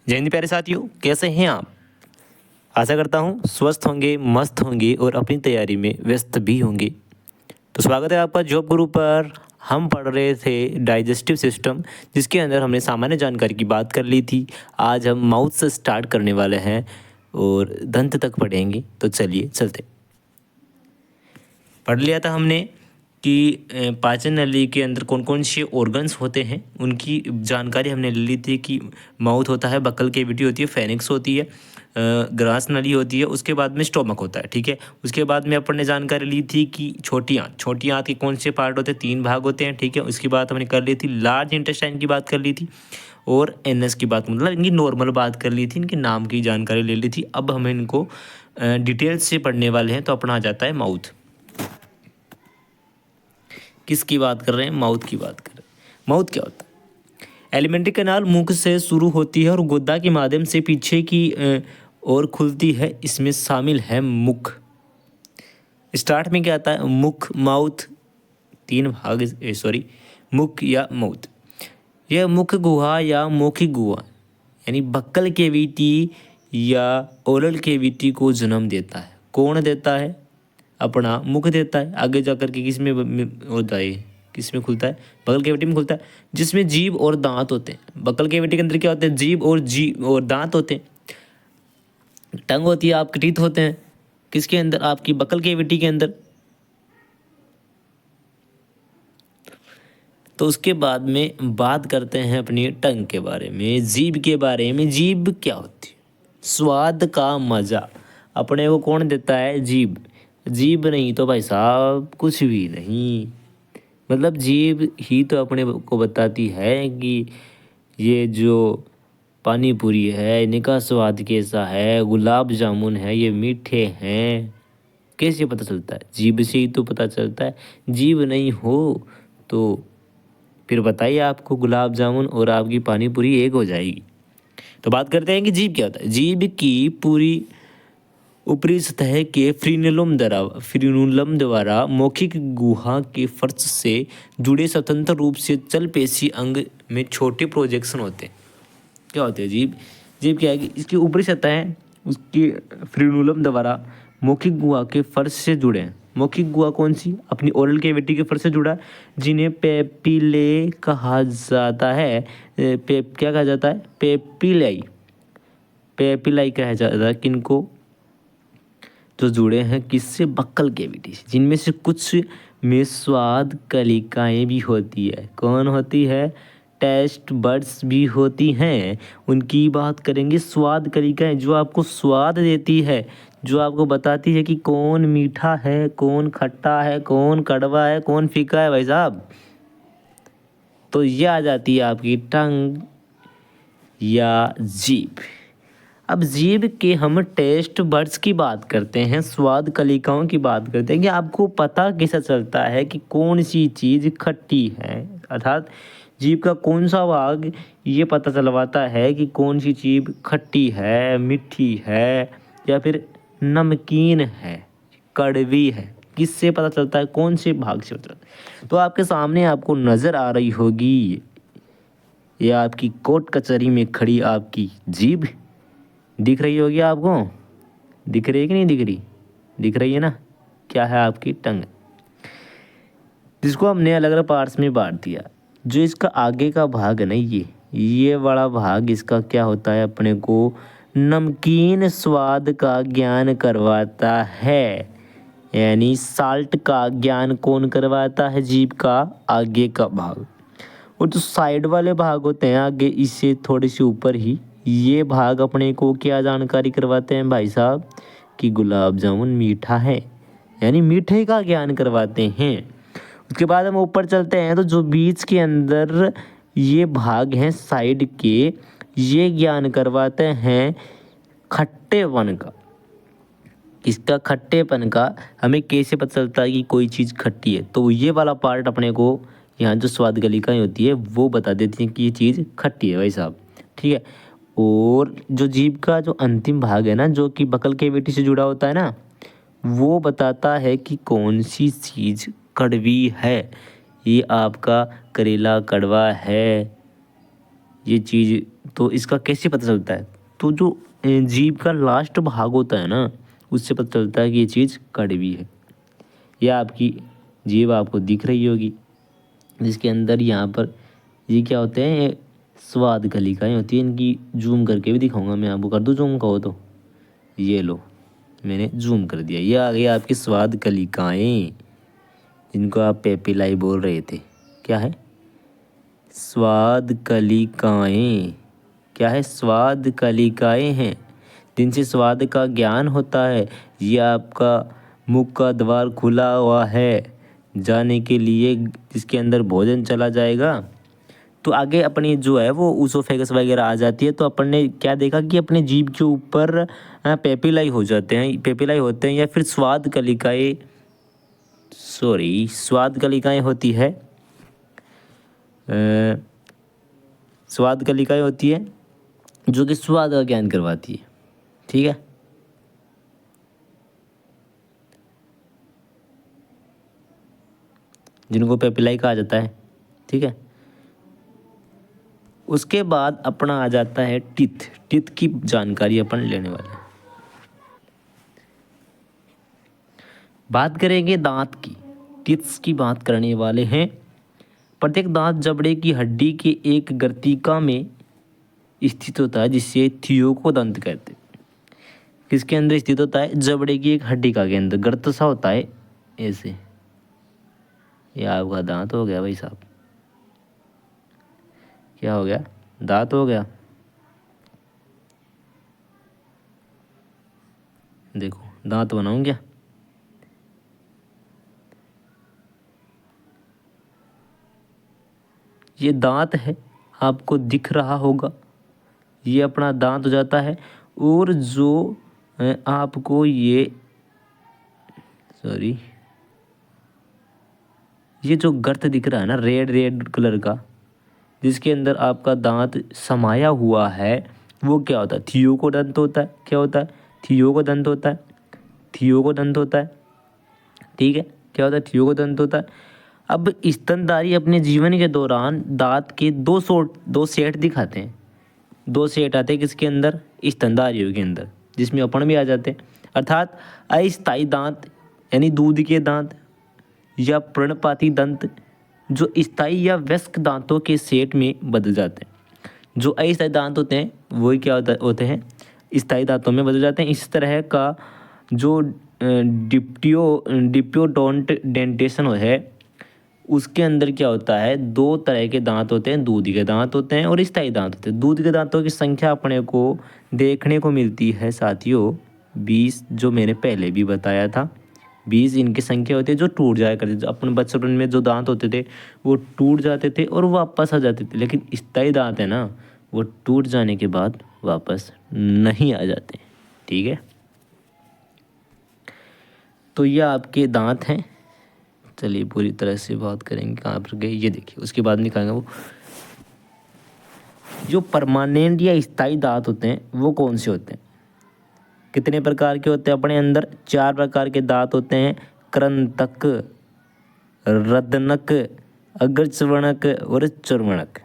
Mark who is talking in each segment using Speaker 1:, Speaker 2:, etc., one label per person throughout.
Speaker 1: जय हिंद प्यारे साथियों, कैसे हैं आप। आशा करता हूँ स्वस्थ होंगे, मस्त होंगे और अपनी तैयारी में व्यस्त भी होंगे। तो स्वागत है आपका जॉब गुरु पर। हम पढ़ रहे थे डाइजेस्टिव सिस्टम, जिसके अंदर हमने सामान्य जानकारी की बात कर ली थी। आज हम माउथ से स्टार्ट करने वाले हैं और दंत तक पढ़ेंगे। तो चलिए चलते। पढ़ लिया था हमने कि पाचन नली के अंदर कौन कौन से ऑर्गन्स होते हैं, उनकी जानकारी हमने ले ली थी कि माउथ होता है, बक्कल कैविटी होती है, फेनिक्स होती है, ग्रास नली होती है, उसके बाद में स्टोमक होता है। ठीक है, उसके बाद में अपन ने जानकारी ली थी कि छोटी आंत के कौन से पार्ट होते हैं, 3 भाग होते हैं। ठीक है, उसकी बात हमने कर ली थी। लार्ज इंटेस्टाइन की बात कर ली थी और एनएस की बात, मतलब इनकी नॉर्मल बात कर ली थी, इनके नाम की जानकारी ले ली थी। अब हम इनको डिटेल्स से पढ़ने वाले हैं। तो अपना आ जाता है माउथ। किसकी बात कर रहे हैं? माउथ की बात कर रहे हैं। माउथ क्या होता है? एलिमेंट्री कैनाल मुख से शुरू होती है और गुदा के माध्यम से पीछे की ओर खुलती है। इसमें शामिल है मुख। स्टार्ट में क्या आता है? मुख, माउथ, 3 भाग, सॉरी, मुख या माउथ। यह मुख गुहा या मौखिक गुहा यानी बक्कल कैविटी या ओरल कैविटी को जन्म देता है। कौन देता है? अपना मुख देता है। आगे जाकर के किस में होता है? किस में खुलता है? बकल कैविटी में खुलता है, जिसमें जीभ और दांत होते हैं। बकल कैविटी के अंदर क्या होते हैं? जीभ और दांत होते हैं। टंग होती है, आपके टीथ होते हैं। किसके अंदर? आपकी बकल कैविटी के अंदर। तो उसके बाद में बात करते हैं अपनी टंग के बारे में, जीभ के बारे में। जीभ क्या होती है? स्वाद का मजा अपने को कौन देता है? जीभ। जीभ नहीं तो भाई साहब कुछ भी नहीं। मतलब जीभ ही तो अपने को बताती है कि ये जो पानी पूरी है इनका स्वाद कैसा है, गुलाब जामुन है ये मीठे हैं। कैसे पता चलता है? जीभ से ही तो पता चलता है। जीभ नहीं हो तो फिर बताइए, आपको गुलाब जामुन और आपकी पानी पूरी एक हो जाएगी। तो बात करते हैं कि जीभ क्या होता है। जीभ की पूरी ऊपरी सतह के फ्रीनुलम द्वारा मौखिक गुहा के फर्श से जुड़े स्वतंत्र रूप से चल पेशी अंग में छोटे प्रोजेक्शन होते हैं। क्या होते हैं? जीभ। जीभ क्या है कि इसकी ऊपरी सतह है, उसकी फ्रीनुलम द्वारा मौखिक गुहा के फर्श से जुड़े हैं। मौखिक गुहा कौन सी? अपनी ओरल कैविटी के फर्श से जुड़ा, जिन्हें पेपिले कहा जाता है। क्या कहा जाता है? पेपिलाई। पेपिलाई कहा जाता है किनको? जो जुड़े हैं किससे? बक्कल कैविटी से, जिनमें से कुछ में स्वाद कलिकाएं भी होती है। कौन होती है? टेस्ट बड्स भी होती हैं। उनकी बात करेंगे। स्वाद कलिकाएं जो आपको स्वाद देती है, जो आपको बताती है कि कौन मीठा है, कौन खट्टा है, कौन कड़वा है, कौन फीका है भाई साहब। तो ये आ जाती है आपकी टंग या जीभ। अब जीभ के हम टेस्ट बड्स की बात करते हैं, स्वाद कलिकाओं की बात करते हैं कि आपको पता कैसे चलता है कि कौन सी चीज़ खट्टी है। अर्थात जीभ का कौन सा भाग ये पता चलवाता है कि कौन सी चीज़ खट्टी है, मीठी है या फिर नमकीन है, कड़वी है। किससे पता चलता है? कौन से भाग से पता चलता है? तो आपके सामने आपको नज़र आ रही होगी या आपकी कोर्ट कचहरी में खड़ी आपकी जीभ दिख रही होगी आपको। दिख रही है कि नहीं दिख रही? दिख रही है ना। क्या है? आपकी टंग, जिसको हमने अलग अलग पार्ट्स में बांट दिया। जो इसका आगे का भाग है ना, ये बड़ा भाग, इसका क्या होता है? अपने को नमकीन स्वाद का ज्ञान करवाता है। यानी साल्ट का ज्ञान कौन करवाता है? जीभ का आगे का भाग। और जो साइड वाले भाग होते हैं आगे इससे थोड़े से ऊपर ही, ये भाग अपने को क्या जानकारी करवाते हैं भाई साहब? कि गुलाब जामुन मीठा है, यानी मीठे का ज्ञान करवाते हैं। उसके बाद हम ऊपर चलते हैं तो जो बीच के अंदर ये भाग हैं साइड के, ये ज्ञान करवाते हैं खट्टेपन का। इसका खट्टेपन का हमें कैसे पता चलता है कि कोई चीज़ खट्टी है? तो ये वाला पार्ट अपने को यहाँ जो स्वाद गलिकाएं होती है वो बता देती हैं कि ये चीज़ खट्टी है भाई साहब। ठीक है। और जो जीभ का जो अंतिम भाग है ना, जो कि बकल कैविटी से जुड़ा होता है ना, वो बताता है कि कौन सी चीज़ कड़वी है। ये आपका करेला कड़वा है ये चीज़ तो इसका कैसे पता चलता है? तो जो जीभ का लास्ट भाग होता है ना, उससे पता चलता है कि ये चीज़ कड़वी है। या आपकी जीभ आपको दिख रही होगी, जिसके अंदर यहाँ पर ये क्या होते हैं, ये स्वाद कलिकाएँ होती हैं। इनकी जूम करके भी दिखाऊंगा मैं आपको, कर दूँ जूम कहो तो? ये लो, मैंने जूम कर दिया, ये आ गई आपकी स्वाद कलिकाएँ, जिनको आप पेपिलाई बोल रहे थे। क्या है? स्वाद कलिकाएँ। क्या है? स्वाद कलिकाएँ हैं, जिनसे स्वाद का ज्ञान होता है। ये आपका मुख का द्वार खुला हुआ है जाने के लिए, जिसके अंदर भोजन चला जाएगा। तो आगे अपनी जो है वो ऊसोफेगस वगैरह आ जाती है। तो अपन ने क्या देखा कि अपने जीभ के ऊपर पेपिलाई हो जाते हैं, पेपिलाई होते हैं, या फिर स्वाद कलिकाएँ, स्वाद कलिकाएँ होती है। स्वाद कलिकाएँ होती है जो कि स्वाद का ज्ञान करवाती है। ठीक है, जिनको पेपिलाई कहा जाता है। ठीक है, उसके बाद अपना आ जाता है टीथ। टीथ की जानकारी अपन लेने वाले हैं। बात करेंगे दांत की, टीथ्स की बात करने वाले हैं। प्रत्येक दांत जबड़े की हड्डी के एक गर्तिका में स्थित होता है, जिसे थियोकोदंत कहते हैं। किसके अंदर स्थित होता है? जबड़े की एक हड्डिका के अंदर गर्त सा होता है ऐसे। ये आपका दांत हो गया भाई साहब। क्या हो गया? दांत हो गया। देखो दांत बनाऊं क्या? ये दांत है, आपको दिख रहा होगा। ये अपना दांत हो जाता है। और जो आपको ये ये जो गर्त दिख रहा है ना, रेड रेड कलर का, जिसके अंदर आपका दांत समाया हुआ है, वो क्या होता है? थियोकोदंत होता है। क्या होता है? थियोकोदंत होता है। थियोकोदंत होता है। ठीक है, क्या होता है? थियोकोदंत होता है। अब स्तनधारी अपने जीवन के दौरान दांत के दो सेट दिखाते हैं। दो सेट आते हैं किसके अंदर? स्तनधारियों के अंदर, जिसमें अपन भी आ जाते हैं। अर्थात अस्थायी दांत यानी दूध के दांत, या पर्णपाती दंत जो स्थायी या वयस्क दांतों के सेट में बदल जाते हैं। जो अस्थायी दांत होते हैं वही क्या होते हैं? स्थायी दांतों में बदल जाते हैं। इस तरह का जो डिप्योडोंट डेंटेशन है, उसके अंदर क्या होता है? दो तरह के दांत होते हैं, दूध के दांत होते हैं और स्थायी दांत होते हैं। दूध के दांतों की संख्या अपने को देखने को मिलती है साथियों 20, जो मैंने पहले भी बताया था। 20 इनकी संख्या होती है जो टूट जाया करते थे। अपने बचपन में जो दांत होते थे वो टूट जाते थे और वापस आ जाते थे, लेकिन स्थायी दांत है ना, वो टूट जाने के बाद वापस नहीं आ जाते। ठीक है, तो ये आपके दांत हैं। चलिए पूरी तरह से बात करेंगे कहाँ पर गए, ये देखिए। उसके बाद निकालेंगे वो जो परमानेंट या स्थायी दांत होते हैं वो कौन से होते हैं। कितने प्रकार के होते हैं अपने अंदर? 4 प्रकार के दांत होते हैं। कृंतक, रदनक, अग्रचर्वणक और चर्वणक।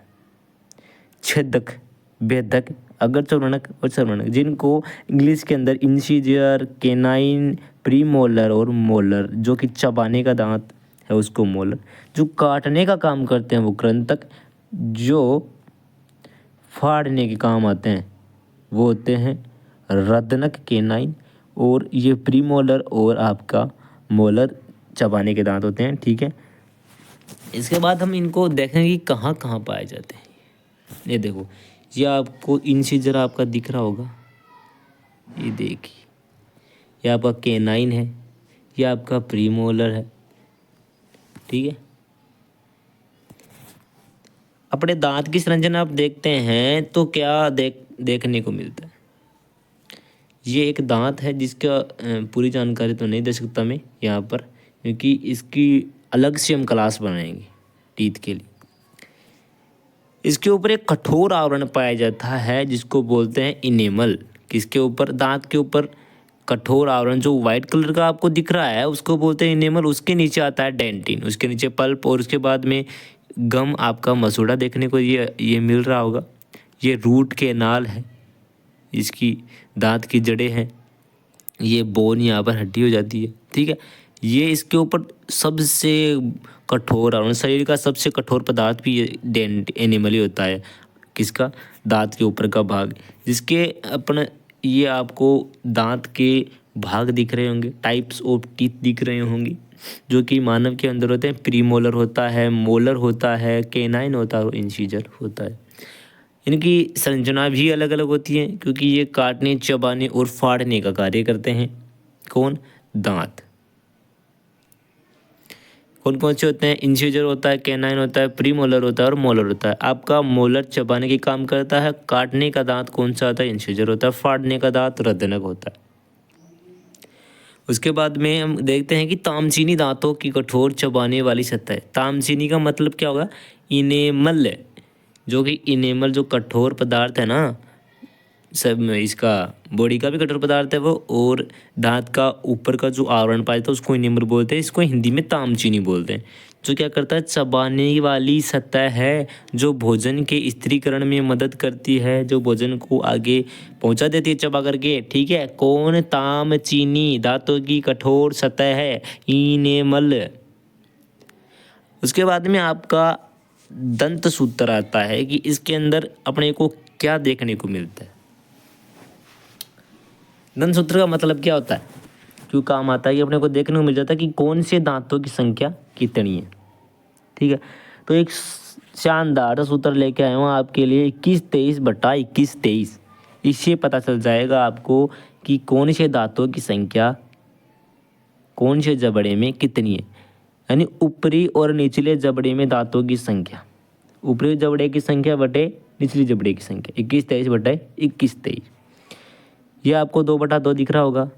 Speaker 1: छेदक, भेदक, अग्रचर्वणक और चर्वणक, जिनको इंग्लिश के अंदर इंसिजर, केनाइन, प्रीमोलर और मोलर, जो कि चबाने का दांत है उसको मोलर, जो काटने का काम करते हैं वो कृंतक, जो फाड़ने के काम आते हैं वो होते हैं रदनक, केनाइन, और ये प्रीमोलर और आपका मोलर चबाने के दांत होते हैं। ठीक है, इसके बाद हम इनको देखेंगे कि कहाँ कहाँ पाए जाते हैं। ये देखो, ये आपको इंसिजर आपका दिख रहा होगा, ये देखिए। ये आपका केनाइन है, ये आपका प्रीमोलर है। ठीक है, अपने दांत की संरचना आप देखते हैं तो क्या देखने को मिलता है। ये एक दांत है जिसका पूरी जानकारी तो नहीं दे सकता मैं यहाँ पर, क्योंकि इसकी अलग से हम क्लास बनाएंगे टीथ के लिए। इसके ऊपर एक कठोर आवरण पाया जाता है जिसको बोलते हैं इनेमल। किसके ऊपर? दांत के ऊपर कठोर आवरण जो वाइट कलर का आपको दिख रहा है उसको बोलते हैं इनेमल। उसके नीचे आता है डेंटिन, उसके नीचे पल्प, और उसके बाद में गम आपका मसूड़ा देखने को ये मिल रहा होगा। ये रूट कैनाल है, इसकी दांत की जड़ें हैं, ये बोन यहाँ पर हड्डी हो जाती है, ठीक है। ये इसके ऊपर सबसे कठोर और शरीर का सबसे कठोर पदार्थ भी ये डेंट एनिमल ही होता है। किसका? दांत के ऊपर का भाग, जिसके अपने ये आपको दांत के भाग दिख रहे होंगे, टाइप्स ऑफ टीथ दिख रहे होंगे, जो कि मानव के अंदर होते हैं। प्रीमोलर होता है, मोलर होता है, केनाइन होता है और इंसीजर होता है। इनकी संरचना भी अलग अलग होती है, क्योंकि ये काटने, चबाने और फाड़ने का कार्य करते हैं। कौन? दांत। कौन कौन से होते हैं? इंसीजर होता है, कैनाइन होता है, प्रीमोलर होता है और मोलर होता है। आपका मोलर चबाने की काम करता है। काटने का दांत कौन सा होता है? इंसीजर होता है। फाड़ने का दांत रदनक होता है। उसके बाद में हम देखते हैं कि तामचीनी दांतों की कठोर चबाने वाली सतह है। तामचीनी का मतलब क्या होगा? इनेमल, जो कि इनेमल जो कठोर पदार्थ है ना, सब में इसका बॉडी का भी कठोर पदार्थ है वो, और दांत का ऊपर का जो आवरण पाया था उसको इनेमल बोलते हैं। इसको हिंदी में तामचीनी बोलते हैं। जो क्या करता है? चबाने वाली सतह है, जो भोजन के स्थिरीकरण में मदद करती है, जो भोजन को आगे पहुंचा देती है चबा करके, ठीक है। कौन? तामचीनी दांतों की कठोर सतह है, इनेमल। उसके बाद में आपका दंत सूत्र आता है कि इसके अंदर अपने को क्या देखने को मिलता है। दंत सूत्र का मतलब क्या होता है, क्यों काम आता है, कि अपने को देखने को मिल जाता है कि कौन से दांतों की संख्या कितनी है, ठीक है। तो एक शानदार सूत्र लेके आया हूँ आपके लिए, 21-23/21-23। इससे पता चल जाएगा आपको कि कौन से दांतों की संख्या कौन से जबड़े में कितनी है, यानी ऊपरी और निचले जबड़े में दांतों की संख्या, ऊपरी जबड़े की संख्या बटे निचली जबड़े की संख्या, 21-23/21-23। ये आपको 2/2 दिख रहा होगा।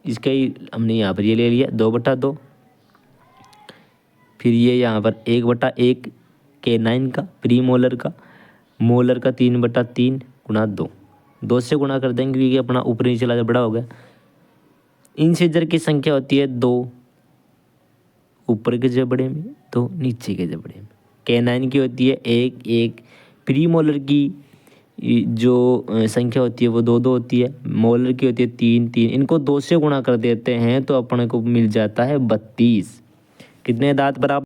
Speaker 1: इसका ही हमने यहाँ पर ये ले लिया 2/2। फिर ये यहाँ पर 1/1 कैनाइन का, प्री मोलर का, मोलर का 3/3 गुणा 2, 2 से गुणा कर देंगे क्योंकि अपना ऊपरी निचला जबड़ा हो गया। इंसीजर की संख्या होती है 2 ऊपर के जबड़े में, 2 नीचे के जबड़े में। कैनाइन की होती है 1-1। प्री मोलर की जो संख्या होती है वो 2-2 होती है। मोलर की होती है 3-3। इनको 2 से गुणा कर देते हैं तो अपने को मिल जाता है 32। कितने दांत बराबर?